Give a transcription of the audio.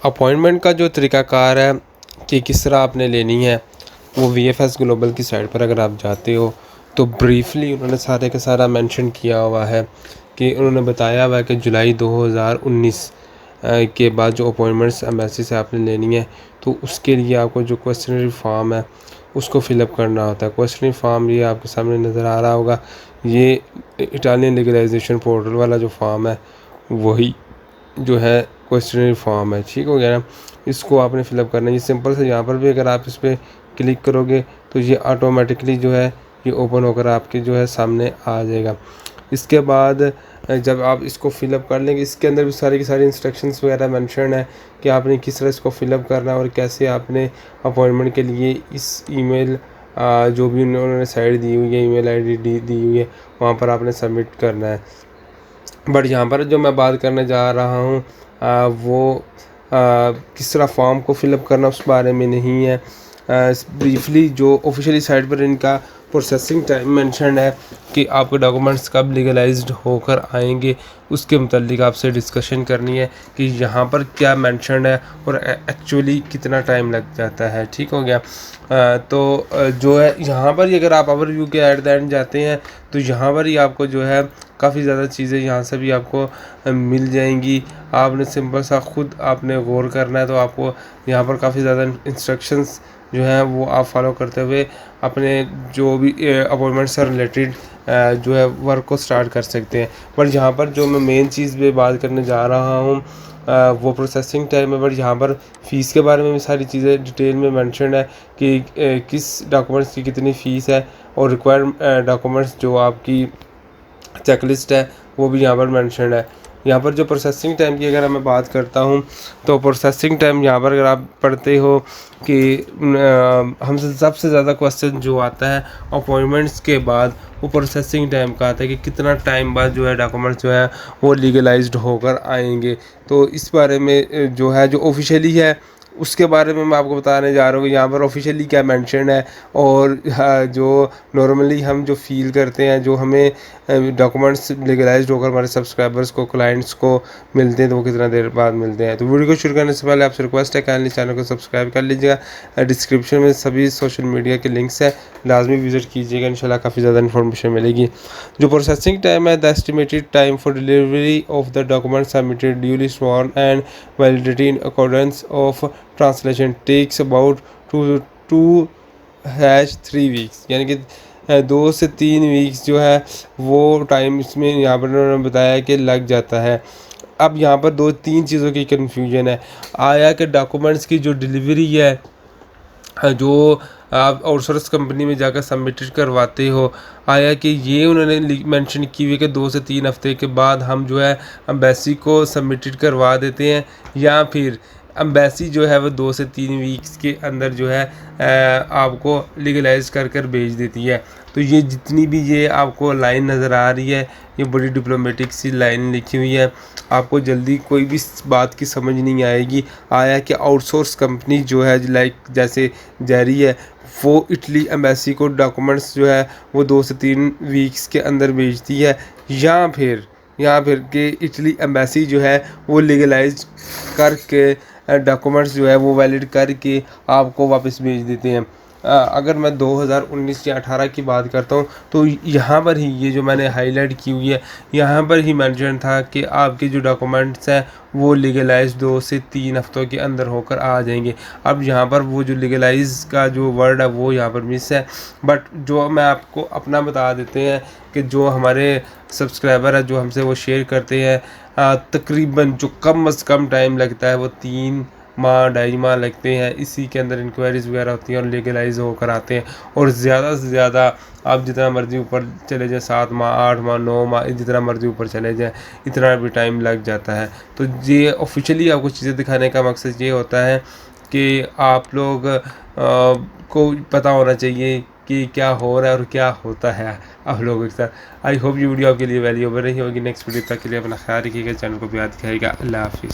Appointment का जो तरीक़ाकार है कि किस तरह आपने लेनी है, वो VFS ग्लोबल की साइट पर अगर आप जाते हो तो ब्रीफली उन्होंने सारे का सारा मेंशन किया हुआ है कि उन्होंने बताया हुआ है कि जुलाई 2019 के बाद जो अपॉइंटमेंट्स एम्बेसी से आपने लेनी है तो उसके लिए आपको जो क्वेश्चनरी फॉर्म है उसको फिलअप करना होता है। क्वेश्चनरी फॉर्म ये आपके सामने नज़र आ रहा होगा, ये इटालियन लीगलाइजेशन पोर्टल वाला जो फॉर्म है वही जो है क्वेश्चनरी फॉर्म है। ठीक हो गया ना। इसको आपने फिलअप करना है। ये सिंपल से यहाँ पर भी अगर आप इस पर क्लिक करोगे तो ये ऑटोमेटिकली जो है ये ओपन होकर आपके जो है सामने आ जाएगा। इसके बाद जब आप इसको फिलअप कर लेंगे, इसके अंदर भी सारी की सारी इंस्ट्रक्शंस वगैरह मेंशन है कि आपने किस तरह इसको फिलअप करना है और कैसे आपने अपॉइंटमेंट के लिए इस ईमेल जो भी उन्होंने साइट दी हुई है, ईमेल आईडी दी हुई है, वहाँ पर आपने सबमिट करना है। बट यहाँ पर जो मैं बात करने जा रहा हूँ वो किस तरह फॉर्म को फिलअप करना उस बारे में नहीं है। ब्रीफली जो ऑफिशियली साइट पर इनका प्रोसेसिंग टाइम मेंशन है कि आपके डॉक्यूमेंट्स कब लीगलाइज्ड होकर आएंगे, उसके मुतालिक आपसे डिस्कशन करनी है कि यहाँ पर क्या मेंशन है और एक्चुअली कितना टाइम लग जाता है। ठीक हो गया। तो जो है यहाँ पर ही अगर आप ओवरव्यू के एट द एंड जाते हैं तो यहाँ पर ही आपको जो है काफ़ी ज़्यादा चीज़ें यहाँ से भी आपको मिल जाएंगी। आपने सिंपल सा खुद आपने गौर करना है, तो आपको यहाँ पर काफ़ी ज़्यादा इंस्ट्रक्शंस जो हैं वो आप फॉलो करते हुए अपने जो भी अपॉइंटमेंट से रिलेटेड जो है वर्क को स्टार्ट कर सकते हैं। पर यहाँ पर जो मैं मेन चीज़ पे बात करने जा रहा हूँ वो प्रोसेसिंग टाइम है। बट यहाँ पर फ़ीस के बारे में भी सारी चीज़ें डिटेल में मेंशन है कि किस डॉक्यूमेंट्स की कितनी फ़ीस है और रिक्वायर्ड डॉक्यूमेंट्स जो आपकी चेकलिस्ट है वो भी यहाँ पर मेंशन है। यहाँ पर जो प्रोसेसिंग टाइम की अगर मैं बात करता हूँ तो प्रोसेसिंग टाइम यहाँ पर अगर आप पढ़ते हो कि हमसे सबसे ज़्यादा क्वेश्चन जो आता है अपॉइंटमेंट्स के बाद वो प्रोसेसिंग टाइम का आता है कि कितना टाइम बाद जो है डॉक्यूमेंट्स जो है वो लीगलाइज्ड होकर आएंगे। तो इस बारे में जो है जो ऑफिशियली है उसके बारे में मैं आपको बताने जा रहा हूँ कि यहाँ पर ऑफिशियली क्या मेंशन है और जो नॉर्मली हम जो फील करते हैं, जो हमें डॉक्यूमेंट्स लीगलाइज्ड होकर हमारे सब्सक्राइबर्स को, क्लाइंट्स को मिलते हैं तो वो कितना देर बाद मिलते हैं। तो वीडियो को शुरू करने से पहले आपसे रिक्वेस्ट है कि चैनल को सब्सक्राइब कर लीजिएगा। डिस्क्रिप्शन में सभी सोशल मीडिया के लिंक्स हैं, लाजमी विजिट कीजिएगा, इंशाल्लाह काफ़ी ज़्यादा इन्फॉर्मेशन मिलेगी। जो प्रोसेसिंग टाइम है, the estimated time for delivery of the document submitted duly sworn and validity in accordance of translation takes about 2-3 weeks, यानी कि 2 से 3 वीक्स जो है वो टाइम इसमें यहाँ पर उन्होंने बताया कि लग जाता है। अब यहाँ पर 2-3 चीज़ों की कन्फ्यूजन है। आया कि डॉक्यूमेंट्स की जो डिलीवरी है जो आप आउटसोर्स कंपनी में जाकर सबमिटेड करवाते हो, आया कि ये उन्होंने मेंशन की हुई कि 2 से 3 हफ्ते के बाद हम जो है एम्बेसी को सबमिटेड करवा देते हैं, या फिर एम्बेसी जो है वो 2 से 3 वीक्स के अंदर जो है आपको लीगलाइज कर भेज देती है। तो ये जितनी भी ये आपको लाइन नज़र आ रही है ये बड़ी डिप्लोमेटिक सी लाइन लिखी हुई है, आपको जल्दी कोई भी बात की समझ नहीं आएगी। आया कि आउटसोर्स कंपनी जो है लाइक जैसे जेरी है वो इटली एम्बेसी को डॉक्यूमेंट्स जो है वो 2 से 3 वीक्स के अंदर भेजती है, या फिर कि इटली एम्बेसी जो है वो लीगलाइज करके डॉक्यूमेंट्स जो है वो वैलिड करके आपको वापस भेज देते हैं। अगर मैं 2019 या 18 की बात करता हूँ तो यहाँ पर ही ये जो मैंने हाईलाइट की हुई है यहाँ पर ही मेंशन था कि आपके जो डॉक्यूमेंट्स हैं वो लीगलाइज 2 से 3 हफ्तों के अंदर होकर आ जाएंगे। अब यहाँ पर वो जो लीगलाइज का जो वर्ड है वो यहाँ पर मिस है। बट जो मैं आपको अपना बता देते हैं कि जो हमारे सब्सक्राइबर है जो हमसे वो शेयर करते हैं तकरीबन जो कम अज़ कम टाइम लगता है वो 3 माह 2.5 माह लगते हैं। इसी के अंदर इंक्वायरीज़ वगैरह होती हैं और लीगलाइज होकर आते हैं। और ज़्यादा से ज़्यादा आप जितना मर्ज़ी ऊपर चले जाएँ, 7 माह 8 माह 9 माह जितना मर्ज़ी ऊपर चले जाएँ, इतना भी टाइम लग जाता है। तो ये ऑफिशियली आपको चीज़ें दिखाने का मकसद ये होता है कि आप लोग को पता होना चाहिए कि क्या हो रहा है और क्या होता है आप लोगों के साथ। आई होप ये वीडियो आपके लिए वैल्यूएबल रही होगी। नेक्स्ट वीडियो तक के लिए अपना ख्याल रखिएगा, चैनल को भी याद रखिएगा। अल्लाह हाफिज़।